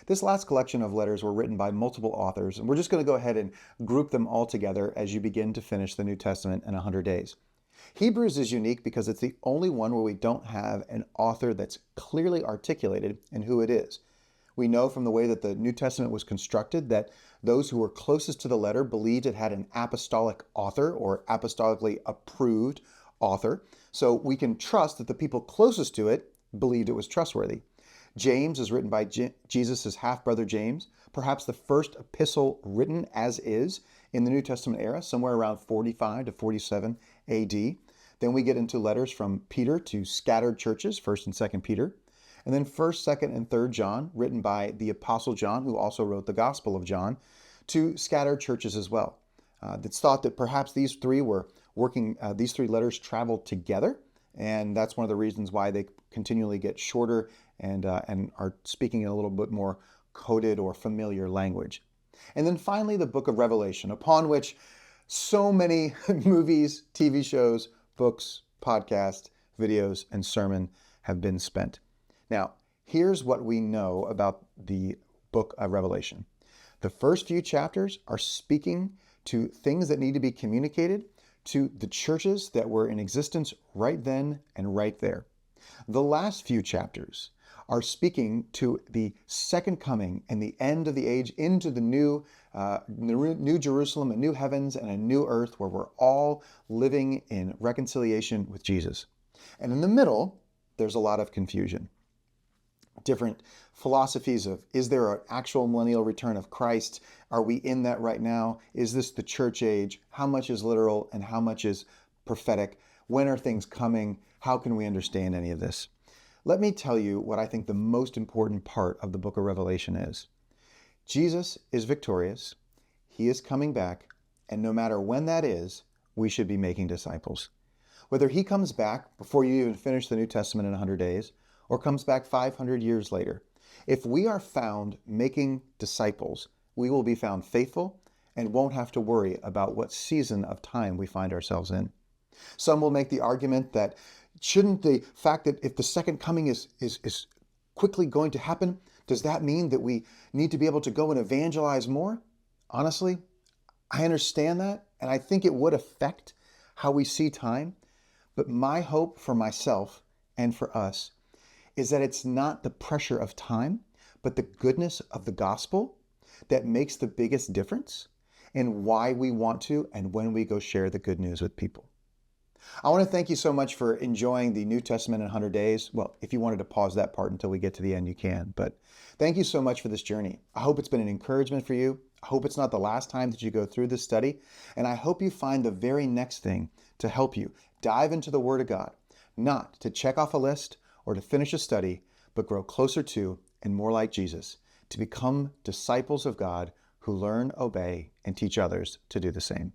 This last collection of letters were written by multiple authors, and we're just going to go ahead and group them all together as you begin to finish the New Testament in 100 days. Hebrews is unique because it's the only one where we don't have an author that's clearly articulated in who it is. We know from the way that the New Testament was constructed that those who were closest to the letter believed it had an apostolic author or apostolically approved author. So we can trust that the people closest to it believed it was trustworthy. James is written by Jesus' half-brother James, perhaps the first epistle written as is in the New Testament era, somewhere around 45 to 47 AD. Then we get into letters from Peter to scattered churches, 1st and 2nd Peter. And then 1st, 2nd, and 3rd John, written by the Apostle John, who also wrote the Gospel of John, to scattered churches as well. It's thought that perhaps these three letters traveled together, and that's one of the reasons why they continually get shorter and are speaking in a little bit more coded or familiar language. And then finally, the book of Revelation, upon which so many movies, TV shows, books, podcasts, videos, and sermon have been spent. Now, here's what we know about the book of Revelation. The first few chapters are speaking to things that need to be communicated to the churches that were in existence right then and right there. The last few chapters are speaking to the second coming and the end of the age into the new Jerusalem, a new heavens and a new earth where we're all living in reconciliation with Jesus. And in the middle, there's a lot of confusion. Different philosophies of, is there an actual millennial return of Christ? Are we in that right now? Is this the church age? How much is literal and how much is prophetic? When are things coming? How can we understand any of this? Let me tell you what I think the most important part of the book of Revelation is. Jesus is victorious. He is coming back. And no matter when that is, we should be making disciples. Whether he comes back before you even finish the New Testament in 100 days, or comes back 500 years later, if we are found making disciples, we will be found faithful and won't have to worry about what season of time we find ourselves in. Some will make the argument that shouldn't the fact that if the second coming is quickly going to happen, does that mean that we need to be able to go and evangelize more? Honestly, I understand that, and I think it would affect how we see time. But my hope for myself and for us is that it's not the pressure of time, but the goodness of the gospel that makes the biggest difference in why we want to and when we go share the good news with people. I want to thank you so much for enjoying the New Testament in 100 days. Well, if you wanted to pause that part until we get to the end, you can. But thank you so much for this journey. I hope it's been an encouragement for you. I hope it's not the last time that you go through this study. And I hope you find the very next thing to help you dive into the Word of God, not to check off a list or to finish a study, but grow closer to and more like Jesus, to become disciples of God who learn, obey, and teach others to do the same.